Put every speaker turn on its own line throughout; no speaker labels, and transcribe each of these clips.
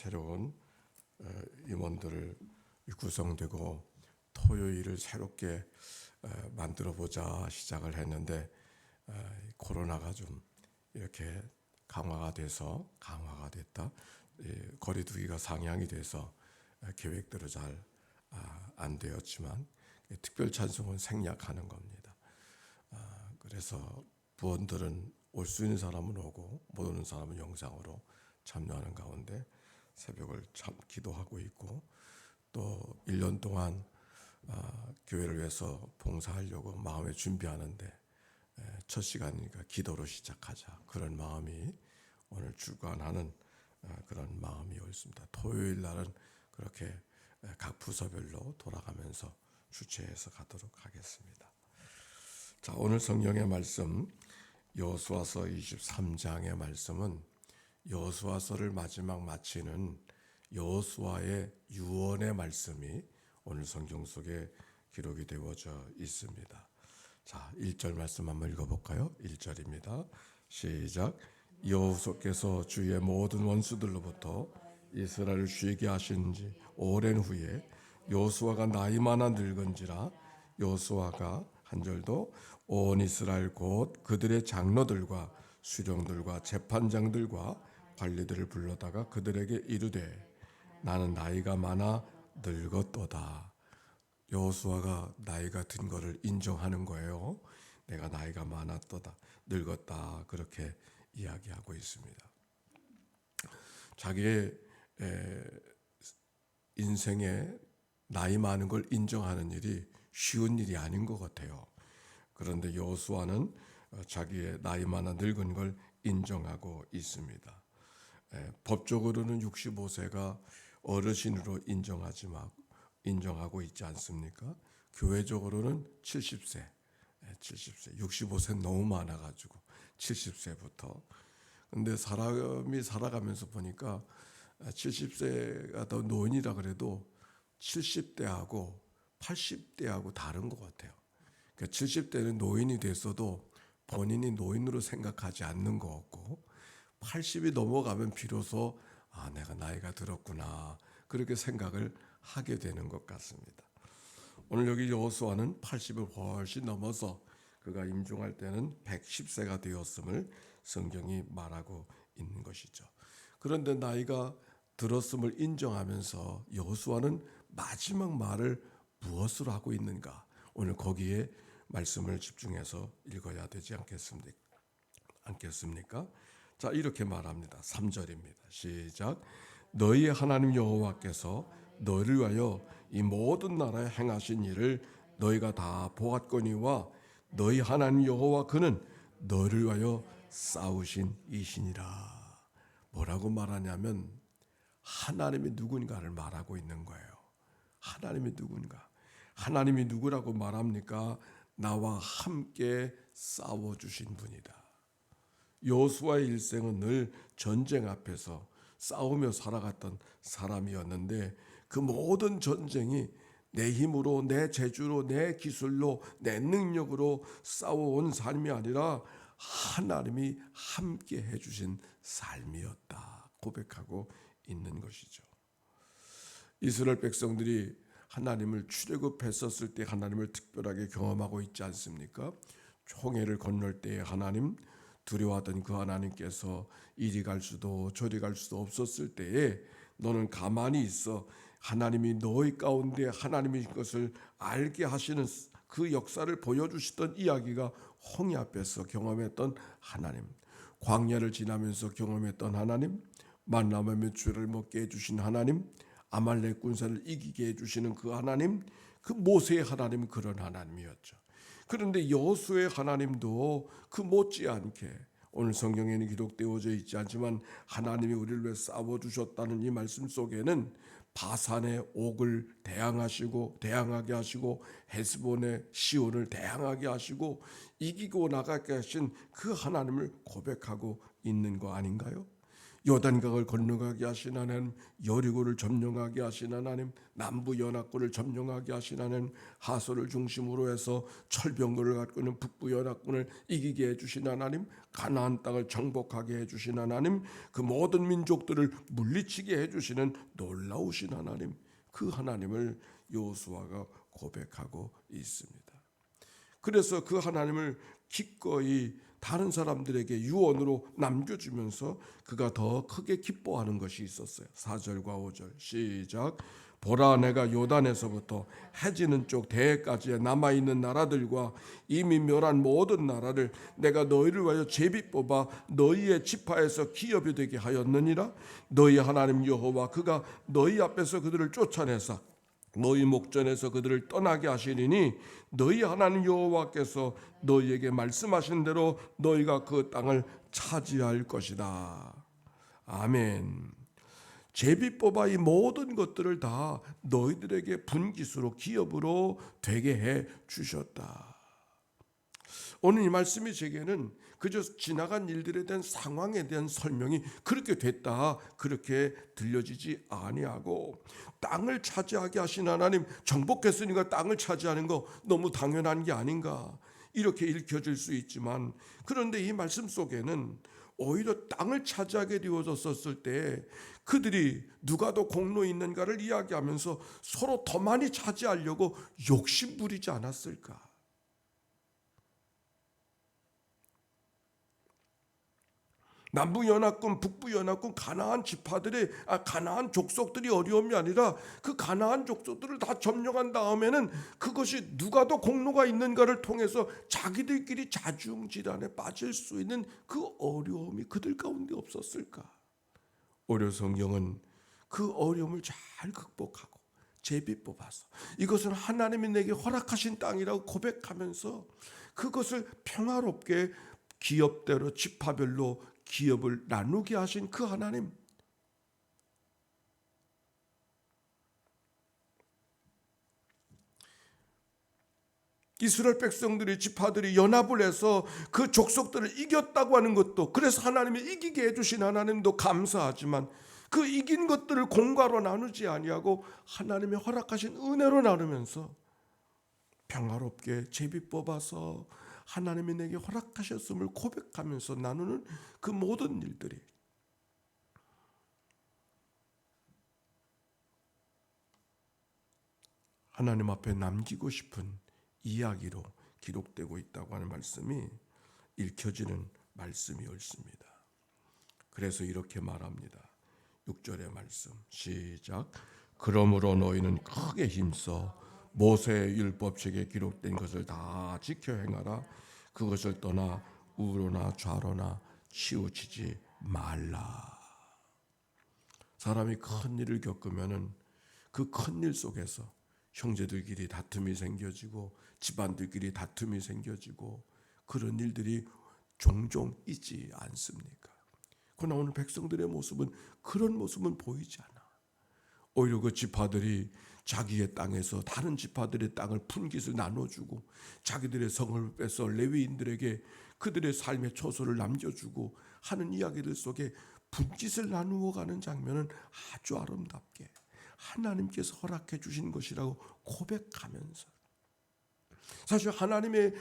새로운 임원들을 구성되고 토요일을 새롭게 만들어 보자 시작을 했는데 코로나가 좀 이렇게 강화가 됐다. 거리두기가 상향이 돼서 계획대로 잘 안 되었지만 특별 찬송은 생략하는 겁니다. 그래서 부원들은 올 수 있는 사람은 오고 못 오는 사람은 영상으로 참여하는 가운데 새벽을 참 기도하고 있고 또 1년 동안 교회를 위해서 봉사하려고 마음에 준비하는데 첫 시간이니까 기도로 시작하자 그런 마음이 오늘 주관하는 그런 마음이었습니다. 토요일 날은 그렇게 각 부서별로 돌아가면서 주최해서 가도록 하겠습니다. 자, 오늘 성경의 말씀 여호수아서 23장의 말씀은 여호수아서를 마지막 마치는 여호수아의 유언의 말씀이 오늘 성경 속에 기록이 되어져 있습니다. 자, 1절 말씀 한번 읽어볼까요? 1절입니다. 시작. 여호수아께서 주의 모든 원수들로부터 이스라엘을 쉬게 하신 지 오랜 후에 여호수아가 나이 많아 늙은지라 여호수아가 한 절도 온 이스라엘 곧 그들의 장로들과 수령들과 재판장들과 관리들을 불러다가 그들에게 이르되 나는 나이가 많아 늙었도다. 여호수아가 나이가 든 것을 인정하는 거예요. 내가 나이가 많았도다, 늙었다 그렇게 이야기하고 있습니다. 자기의 인생에 나이 많은 걸 인정하는 일이 쉬운 일이 아닌 것 같아요. 그런데 여호수아는 자기의 나이 많아 늙은 걸 인정하고 있습니다. 법적으로는 65세가 어르신으로 인정하고 있지 않습니까? 교회적으로는 70세, 65세 너무 많아가지고 70세부터. 근데 사람이 살아가면서 보니까 70세가 더 노인이라 그래도 70대하고 80대하고 다른 것 같아요. 그러니까 70대는 노인이 됐어도 본인이 노인으로 생각하지 않는 것 같고 80이 넘어가면 비로소 내가 나이가 들었구나 그렇게 생각을 하게 되는 것 같습니다. 오늘 여기 여호수아는 80을 훨씬 넘어서 그가 임종할 때는 110세가 되었음을 성경이 말하고 있는 것이죠. 그런데 나이가 들었음을 인정하면서 여호수아는 마지막 말을 무엇으로 하고 있는가? 오늘 거기에 말씀을 집중해서 읽어야 되지 않겠습니까? 자, 이렇게 말합니다. 3절입니다. 시작. 너희의 하나님 여호와께서 너희를 위하여 이 모든 나라에 행하신 일을 너희가 다 보았거니와 너희 하나님 여호와 그는 너희를 위하여 싸우신 이시니라. 뭐라고 말하냐면 하나님이 누군가를 말하고 있는 거예요. 하나님이 누군가. 하나님이 누구라고 말합니까? 나와 함께 싸워주신 분이다. 여호수아의 일생은 늘 전쟁 앞에서 싸우며 살아갔던 사람이었는데 그 모든 전쟁이 내 힘으로, 내 재주로, 내 기술로, 내 능력으로 싸워온 삶이 아니라 하나님이 함께 해주신 삶이었다 고백하고 있는 것이죠. 이스라엘 백성들이 하나님을 출애굽했었을 때 하나님을 특별하게 경험하고 있지 않습니까? 홍해를 건널 때에 하나님, 두려워하던 그 하나님께서 이리 갈 수도 저리 갈 수도 없었을 때에 너는 가만히 있어 하나님이 너희 가운데 하나님인 것을 알게 하시는 그 역사를 보여주시던 이야기가 홍해 앞에서 경험했던 하나님, 광야를 지나면서 경험했던 하나님, 만나며 쥐를 먹게 해주신 하나님, 아말렉 군사를 이기게 해주시는 그 하나님, 그 모세의 하나님은 그런 하나님이었죠. 그런데 여호수아의 하나님도 그 못지않게 오늘 성경에는 기록되어져 있지 않지만 하나님이 우리를 위해 싸워주셨다는 이 말씀 속에는 바산의 옥을 대항하게 하시고 헤스본의 시온을 대항하게 하시고 이기고 나가게 하신 그 하나님을 고백하고 있는 거 아닌가요? 요단강을 건너가게 하신 하나님, 여리고를 점령하게 하신 하나님, 남부 연합군을 점령하게 하신 하나님, 하솔을 중심으로 해서 철병거를 갖고 있는 북부 연합군을 이기게 해주신 하나님, 가나안 땅을 정복하게 해주신 하나님, 그 모든 민족들을 물리치게 해주시는 놀라우신 하나님, 그 하나님을 여호수아가 고백하고 있습니다. 그래서 그 하나님을 기꺼이 다른 사람들에게 유언으로 남겨주면서 그가 더 크게 기뻐하는 것이 있었어요. 4절과 5절 시작. 보라, 내가 요단에서부터 해지는 쪽 대해까지의 남아있는 나라들과 이미 멸한 모든 나라를 내가 너희를 위하여 제비 뽑아 너희의 지파에서 기업이 되게 하였느니라. 너희 하나님 여호와 그가 너희 앞에서 그들을 쫓아내사 너희 목전에서 그들을 떠나게 하시리니 너희 하나님 여호와께서 너희에게 말씀하신 대로 너희가 그 땅을 차지할 것이다. 아멘. 제비 뽑아 이 모든 것들을 다 너희들에게 분깃으로 기업으로 되게 해 주셨다. 오늘 이 말씀이 제게는 그저 지나간 일들에 대한 상황에 대한 설명이 그렇게 됐다 그렇게 들려지지 아니하고, 땅을 차지하게 하신 하나님, 정복했으니까 땅을 차지하는 거 너무 당연한 게 아닌가 이렇게 읽혀질 수 있지만, 그런데 이 말씀 속에는 오히려 땅을 차지하게 되어졌었을 때 그들이 누가 더 공로 있는가를 이야기하면서 서로 더 많이 차지하려고 욕심 부리지 않았을까. 남부연합군, 북부연합군, 가나안 지파들이 가나안 족속들이 어려움이 아니라 그 가나안 족속들을 다 점령한 다음에는 그것이 누가 더 공로가 있는가를 통해서 자기들끼리 자중질환에 빠질 수 있는 그 어려움이 그들 가운데 없었을까. 오히려 성경은 그 어려움을 잘 극복하고 제비 뽑아서 이것은 하나님이 내게 허락하신 땅이라고 고백하면서 그것을 평화롭게 기업대로 지파별로 기업을 나누게 하신 그 하나님, 이스라엘 백성들이 지파들이 연합을 해서 그 족속들을 이겼다고 하는 것도, 그래서 하나님이 이기게 해주신 하나님도 감사하지만 그 이긴 것들을 공과로 나누지 아니하고 하나님이 허락하신 은혜로 나누면서 평화롭게 제비 뽑아서 하나님이 내게 허락하셨음을 고백하면서 나누는 그 모든 일들이 하나님 앞에 남기고 싶은 이야기로 기록되고 있다고 하는 말씀이 읽혀지는 말씀이 옳습니다. 그래서 이렇게 말합니다. 6절의 말씀 시작. 그러므로 너희는 크게 힘써 모세의 율법책에 기록된 것을 다 지켜 행하라. 그것을 떠나 우로나 좌로나 치우치지 말라. 사람이 큰 일을 겪으면은 그 큰 일 속에서 형제들끼리 다툼이 생겨지고 집안들끼리 다툼이 생겨지고 그런 일들이 종종 있지 않습니까? 그러나 오늘 백성들의 모습은 그런 모습은 보이지 않아. 오히려 그 지파들이 자기의 땅에서 다른 지파들의 땅을 분깃을 나눠주고 자기들의 성을 빼서 레위인들에게 그들의 삶의 초소를 남겨주고 하는 이야기들 속에 분깃을 나누어 가는 장면은 아주 아름답게 하나님께서 허락해 주신 것이라고 고백하면서, 사실 하나님의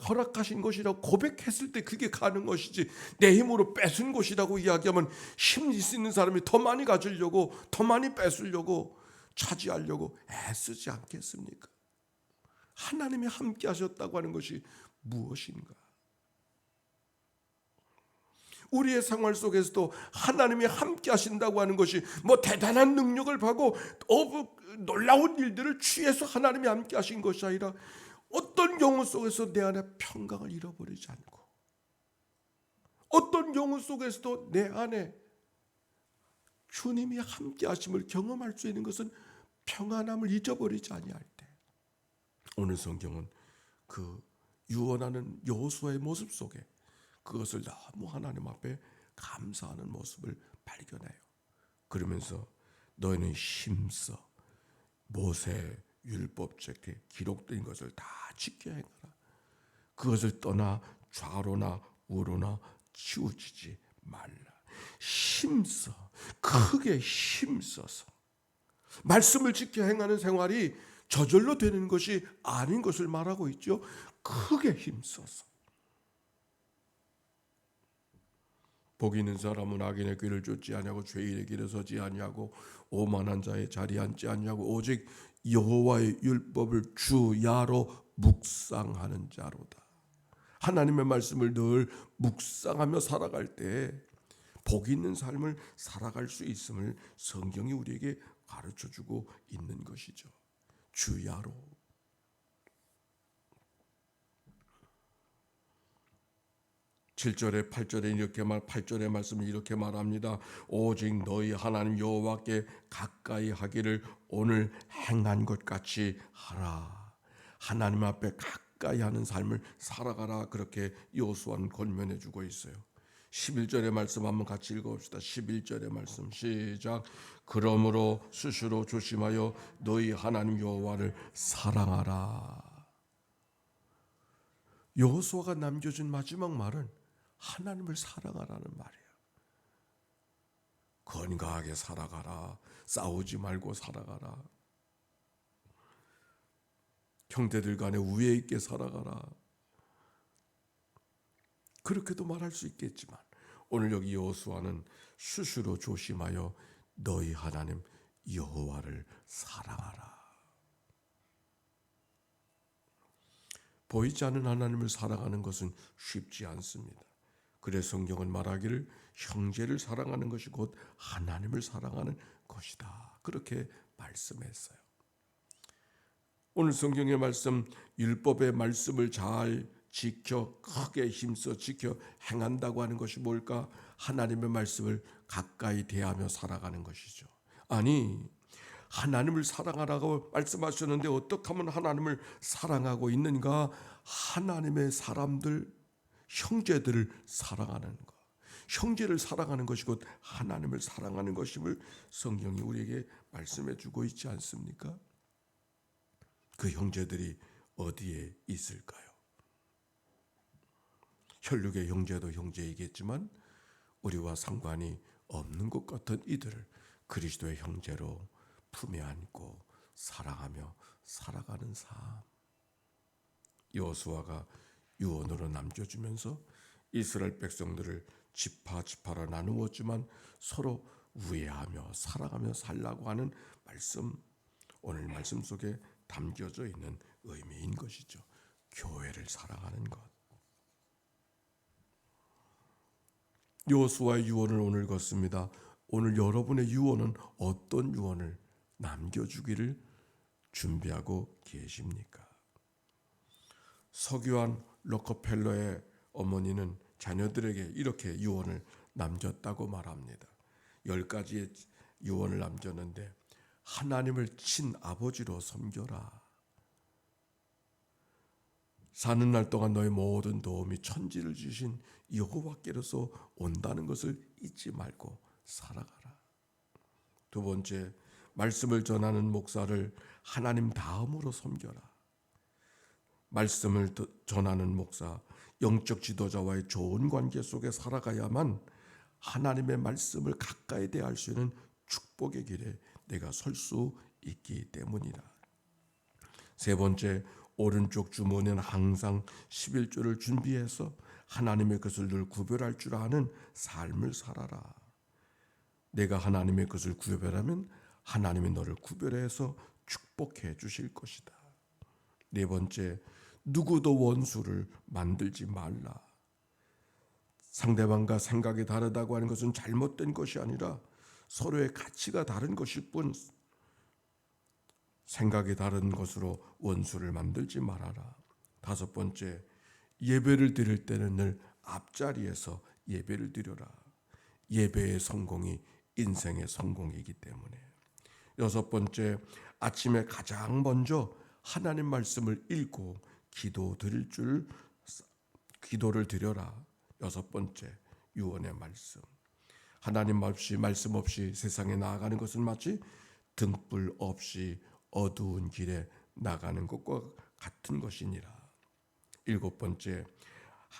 허락하신 것이라고 고백했을 때 그게 가는 것이지 내 힘으로 뺏은 것이라고 이야기하면 힘 있는 사람이 더 많이 가지려고 더 많이 뺏으려고 차지하려고 애쓰지 않겠습니까? 하나님이 함께 하셨다고 하는 것이 무엇인가? 우리의 생활 속에서도 하나님이 함께 하신다고 하는 것이 뭐 대단한 능력을 받고 놀라운 일들을 취해서 하나님이 함께 하신 것이 아니라 어떤 경우 속에서 내 안에 평강을 잃어버리지 않고 어떤 경우 속에서도 내 안에 주님이 함께 하심을 경험할 수 있는 것은 평안함을 잊어버리지 아니할 때, 오늘 성경은 그 유언하는 여호수아의 모습 속에 그것을 너무 하나님 앞에 감사하는 모습을 발견해요. 그러면서 너희는 힘써 모세 율법책에 기록된 것을 다 지켜 행하라. 그것을 떠나 좌로나 우로나 치우치지 말라. 힘써, 크게 힘써서 말씀을 지켜 행하는 생활이 저절로 되는 것이 아닌 것을 말하고 있죠. 크게 힘써서. 복 있는 사람은 악인의 길을 쫓지 아니하고 죄인의 길에 서지 아니하고 오만한 자의 자리에 앉지 아니하고 오직 여호와의 율법을 주야로 묵상하는 자로다. 하나님의 말씀을 늘 묵상하며 살아갈 때 복 있는 삶을 살아갈 수 있음을 성경이 우리에게 가르쳐주고 있는 것이죠. 주야로. 7절에 8절에 8절의 말씀을 이렇게 말합니다. 오직 너희 하나님 여호와께 가까이 하기를 오늘 행한 것 같이 하라. 하나님 앞에 가까이 하는 삶을 살아가라. 그렇게 여호수아는 권면해 주고 있어요. 11절의 말씀 한번 같이 읽어봅시다. 11절의 말씀 시작. 그러므로 스스로 조심하여 너희 하나님 여호와를 사랑하라. 여호수아가 남겨준 마지막 말은 하나님을 사랑하라는 말이에요. 건강하게 살아가라. 싸우지 말고 살아가라. 형제들 간에 우애 있게 살아가라. 그렇게도 말할 수 있겠지만 오늘 여기 여호수아는 스스로 조심하여 너희 하나님 여호와를 사랑하라. 보이지 않는 하나님을 사랑하는 것은 쉽지 않습니다. 그래서 성경은 말하기를 형제를 사랑하는 것이 곧 하나님을 사랑하는 것이다. 그렇게 말씀했어요. 오늘 성경의 말씀, 율법의 말씀을 잘 지켜 크게 힘써 지켜 행한다고 하는 것이 뭘까? 하나님의 말씀을 가까이 대하며 살아가는 것이죠. 아니, 하나님을 사랑하라고 말씀하셨는데 어떻게 하면 하나님을 사랑하고 있는가? 하나님의 사람들, 형제들을 사랑하는 것. 형제를 사랑하는 것이 곧 하나님을 사랑하는 것임을 성경이 우리에게 말씀해 주고 있지 않습니까? 그 형제들이 어디에 있을까요? 혈육의 형제도 형제이겠지만 우리와 상관이 없는 것 같은 이들을 그리스도의 형제로 품에 안고 사랑하며 살아가는 삶. 여호수아가 유언으로 남겨주면서 이스라엘 백성들을 지파로 나누었지만 서로 우애하며 사랑하며 살라고 하는 말씀, 오늘 말씀 속에 담겨져 있는 의미인 것이죠. 교회를 사랑하는 것. 여호수아의 유언을 오늘 걷습니다. 오늘 여러분의 유언은 어떤 유언을 남겨주기를 준비하고 계십니까? 서기환 록커펠러의 어머니는 자녀들에게 이렇게 유언을 남겼다고 말합니다. 10가지의 유언을 남겼는데 하나님을 친아버지로 섬겨라. 사는 날 동안 너의 모든 도움이 천지를 주신 여호와께로서 온다는 것을 잊지 말고 살아가라. 두 번째, 말씀을 전하는 목사를 하나님 다음으로 섬겨라. 말씀을 전하는 목사, 영적 지도자와의 좋은 관계 속에 살아가야만 하나님의 말씀을 가까이 대할 수 있는 축복의 길에 내가 설 수 있기 때문이다. 세 번째, 오른쪽 주머니는 항상 11조를 준비해서 하나님의 것을 늘 구별할 줄 아는 삶을 살아라. 내가 하나님의 것을 구별하면 하나님이 너를 구별해서 축복해 주실 것이다. 네 번째, 누구도 원수를 만들지 말라. 상대방과 생각이 다르다고 하는 것은 잘못된 것이 아니라 서로의 가치가 다른 것일 뿐, 생각이 다른 것으로 원수를 만들지 말아라. 다섯 번째, 예배를 드릴 때는 늘 앞자리에서 예배를 드려라. 예배의 성공이 인생의 성공이기 때문에. 여섯 번째, 아침에 가장 먼저 하나님 말씀을 읽고 기도를 드려라. 여섯 번째, 유언의 말씀. 하나님 없이, 말씀 없이 세상에 나아가는 것은 마치 등불 없이 어두운 길에 나가는 것과 같은 것이니라. 일곱 번째,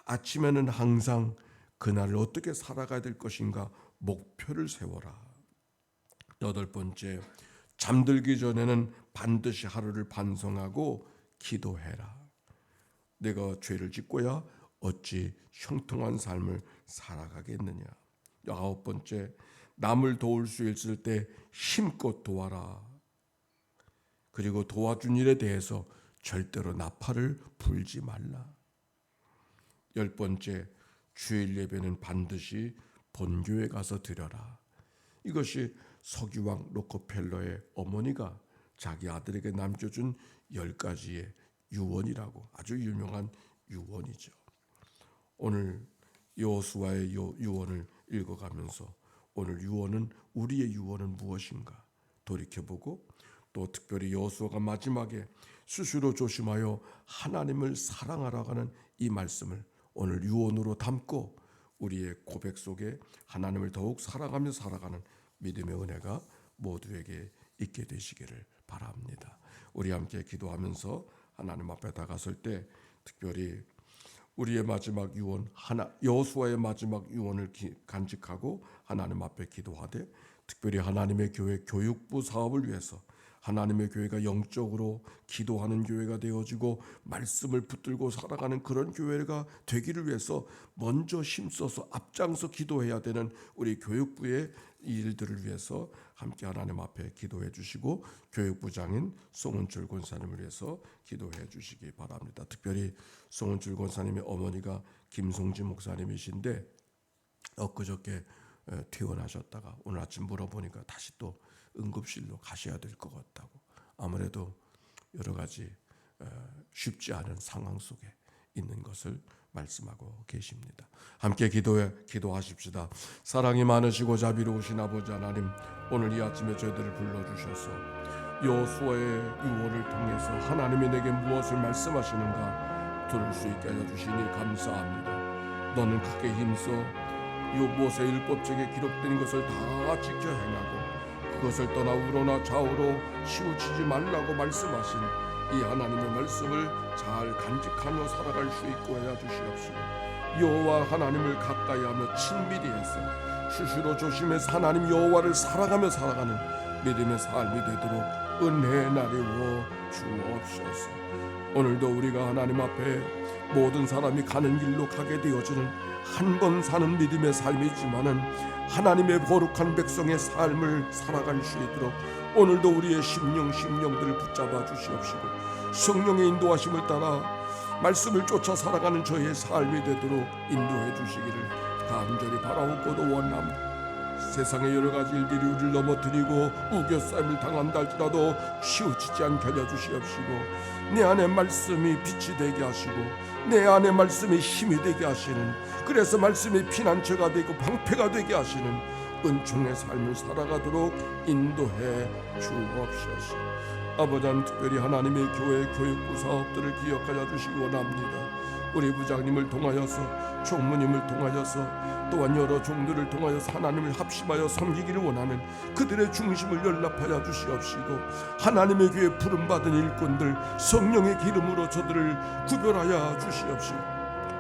아침에는 항상 그날을 어떻게 살아가야 될 것인가 목표를 세워라. 8번째, 잠들기 전에는 반드시 하루를 반성하고 기도해라. 내가 죄를 짓고야 어찌 형통한 삶을 살아가겠느냐. 9번째, 남을 도울 수 있을 때 힘껏 도와라. 그리고 도와준 일에 대해서 절대로 나팔을 불지 말라. 10번째, 주일 예배는 반드시 본교에 가서 드려라. 이것이 서기왕 로커펠러의 어머니가 자기 아들에게 남겨준 10가지의 유언이라고, 아주 유명한 유언이죠. 오늘 여호수아의 유언을 읽어가면서 오늘 유언은, 우리의 유언은 무엇인가 돌이켜보고, 또 특별히 여호수아가 마지막에 스스로 조심하여 하나님을 사랑하라고 하는 이 말씀을 오늘 유언으로 담고 우리의 고백 속에 하나님을 더욱 사랑하며 살아가는 믿음의 은혜가 모두에게 있게 되시기를 바랍니다. 우리 함께 기도하면서 하나님 앞에 다가설 때 특별히 우리의 마지막 유언, 여호수아의 마지막 유언을 간직하고 하나님 앞에 기도하되, 특별히 하나님의 교회 교육부 사업을 위해서 하나님의 교회가 영적으로 기도하는 교회가 되어지고 말씀을 붙들고 살아가는 그런 교회가 되기를 위해서 먼저 힘써서 앞장서 기도해야 되는 우리 교육부의 일들을 위해서 함께 하나님 앞에 기도해 주시고, 교육부장인 송은철 권사님을 위해서 기도해 주시기 바랍니다. 특별히 송은철 권사님의 어머니가 김송지 목사님이신데 엊그저께 퇴원하셨다가 오늘 아침 물어보니까 다시 또 응급실로 가셔야 될 것 같다고, 아무래도 여러 가지 쉽지 않은 상황 속에 있는 것을 말씀하고 계십니다. 함께 기도하십시다. 사랑이 많으시고 자비로우신 아버지 하나님, 오늘 이 아침에 저희들을 불러주셔서 여호수아의 유언을 통해서 하나님이 내게 무엇을 말씀하시는가 들을 수 있게 하여 주시니 감사합니다. 너는 크게 힘써 모세 율법책에 기록된 것을 다 지켜 행하고 그것을 떠나 우로나 좌우로 치우치지 말라고 말씀하신 이 하나님의 말씀을 잘 간직하며 살아갈 수 있고 해야 주시옵시고, 여호와 하나님을 가까이하며 친밀히 해서 수시로 조심해서 하나님 여호와를 사랑하며 살아가는 믿음의 삶이 되도록 은혜의 날이 워 주옵소서. 오늘도 우리가 하나님 앞에 모든 사람이 가는 길로 가게 되어지는 한 번 사는 믿음의 삶이지만은 하나님의 거룩한 백성의 삶을 살아갈 수 있도록 오늘도 우리의 심령들을 붙잡아 주시옵시고, 성령의 인도하심을 따라 말씀을 쫓아 살아가는 저희의 삶이 되도록 인도해 주시기를 간절히 바라옵고도 원합니다. 세상의 여러 가지 일들이 우리를 넘어뜨리고 우겨싸임을 당한다 할지라도 치우치지 않게 하여 주시옵시고, 내 안에 말씀이 빛이 되게 하시고 내 안에 말씀이 힘이 되게 하시는, 그래서 말씀이 피난처가 되고 방패가 되게 하시는 은총의 삶을 살아가도록 인도해 주옵소서. 아버지 하나님, 특별히 하나님의 교회 교육부 사업들을 기억하여 주시기 원합니다. 우리 부장님을 통하여서, 총무님을 통하여서, 또한 여러 종들을 통하여서 하나님을 합심하여 섬기기를 원하는 그들의 중심을 연락하여 주시옵시고, 하나님의 교회 부름받은 일꾼들 성령의 기름으로 저들을 구별하여 주시옵시고,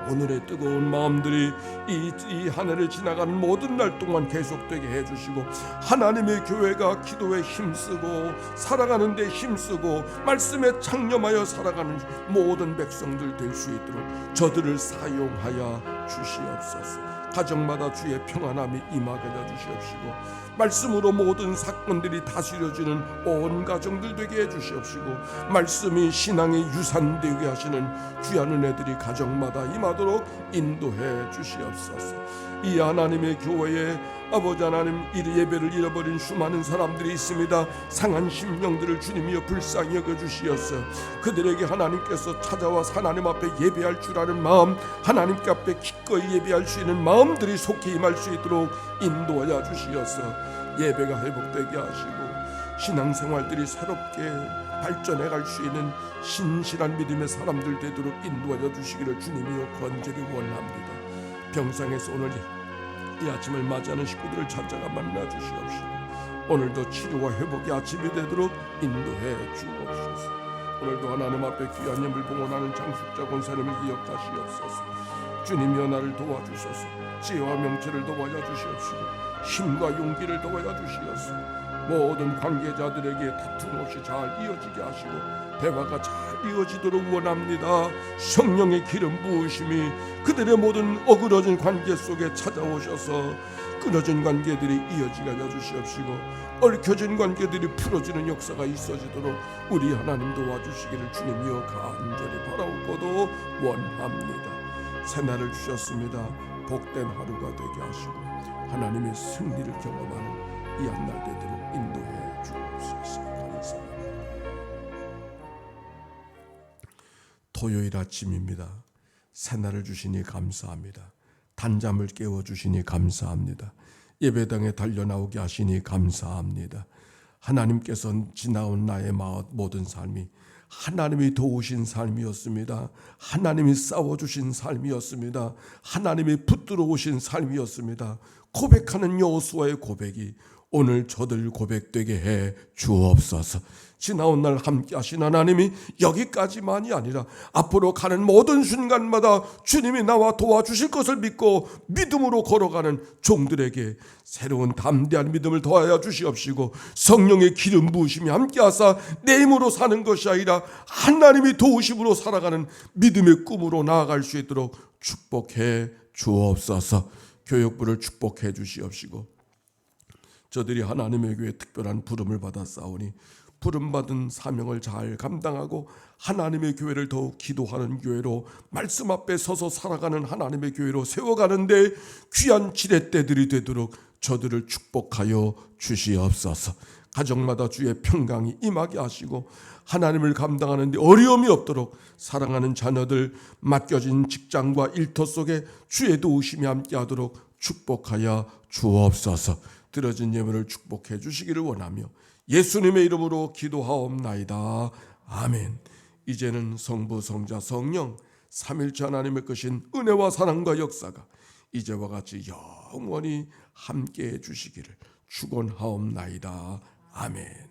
오늘의 뜨거운 마음들이 이 한 해를 지나가는 모든 날 동안 계속되게 해주시고, 하나님의 교회가 기도에 힘쓰고 살아가는 데 힘쓰고 말씀에 창념하여 살아가는 모든 백성들 될 수 있도록 저들을 사용하여 주시옵소서. 가정마다 주의 평안함이 임하게 해주시옵시고, 말씀으로 모든 사건들이 다스려지는 온 가정들 되게 해주시옵시고, 말씀이 신앙의 유산 되게 하시는 귀한 은혜들이 가정마다 임하도록 인도해 주시옵소서. 이 하나님의 교회에 아버지 하나님, 이 예배를 잃어버린 수많은 사람들이 있습니다. 상한 심령들을 주님이여 불쌍히 여겨주시옵소서. 그들에게 하나님께서 찾아와 하나님 앞에 예배할 줄 아는 마음, 하나님께 앞에 기꺼이 예배할 수 있는 마음들이 속히 임할 수 있도록 인도하여 주시옵소서. 예배가 회복되게 하시고 신앙생활들이 새롭게 발전해 갈 수 있는 신실한 믿음의 사람들 되도록 인도하여 주시기를 주님이여 간절히 원합니다. 병상에서 오늘 이 아침을 맞이하는 식구들을 찾아가 만나 주시옵시고, 오늘도 치료와 회복의 아침이 되도록 인도해 주옵소서. 오늘도 하나님 앞에 귀한 예물 봉헌하는 장숙자 권사님을 기억하시옵소서. 주님이여 나를 도와주소서. 지혜와 명철을 도와줘 주시옵시고 힘과 용기를 더하여 주시옵소서. 모든 관계자들에게 다툼 없이 잘 이어지게 하시고 대화가 잘 이어지도록 원합니다. 성령의 기름 부으심이 그들의 모든 어그러진 관계 속에 찾아오셔서 끊어진 관계들이 이어지게 하여 주시옵시고 얽혀진 관계들이 풀어지는 역사가 있어지도록 우리 하나님 도와주시기를 주님이여 간절히 바라옵고도 원합니다. 새날을 주셨습니다. 복된 하루가 되게 하시고 하나님의 승리를 경험하는 이 한 날 되도록 인도해 주옵소서. 감사합니다. 토요일 아침입니다. 새날을 주시니 감사합니다. 단잠을 깨워주시니 감사합니다. 예배당에 달려나오게 하시니 감사합니다. 하나님께서 지나온 나의 모든 삶이 하나님이 도우신 삶이었습니다. 하나님이 싸워주신 삶이었습니다. 하나님이 붙들어 오신 삶이었습니다. 고백하는 여호수아의 고백이 오늘 저들 고백되게 해 주옵소서. 지나온 날 함께 하신 하나님이 여기까지만이 아니라 앞으로 가는 모든 순간마다 주님이 나와 도와주실 것을 믿고 믿음으로 걸어가는 종들에게 새로운 담대한 믿음을 더하여 주시옵시고 성령의 기름 부으심이 함께 하사 내 힘으로 사는 것이 아니라 하나님이 도우심으로 살아가는 믿음의 꿈으로 나아갈 수 있도록 축복해 주옵소서. 교육부를 축복해 주시옵시고 저들이 하나님의 교회에 특별한 부름을 받아 싸우니 부름받은 사명을 잘 감당하고 하나님의 교회를 더욱 기도하는 교회로 말씀 앞에 서서 살아가는 하나님의 교회로 세워가는데 귀한 지렛대들이 되도록 저들을 축복하여 주시옵소서. 가정마다 주의 평강이 임하게 하시고 하나님을 감당하는 데 어려움이 없도록 사랑하는 자녀들 맡겨진 직장과 일터 속에 주의 도우심이 함께하도록 축복하여 주옵소서. 들어진 예물을 축복해 주시기를 원하며 예수님의 이름으로 기도하옵나이다. 아멘. 이제는 성부 성자 성령 삼일째 하나님의 크신 은혜와 사랑과 역사가 이제와 같이 영원히 함께해 주시기를 축원하옵나이다. 아멘.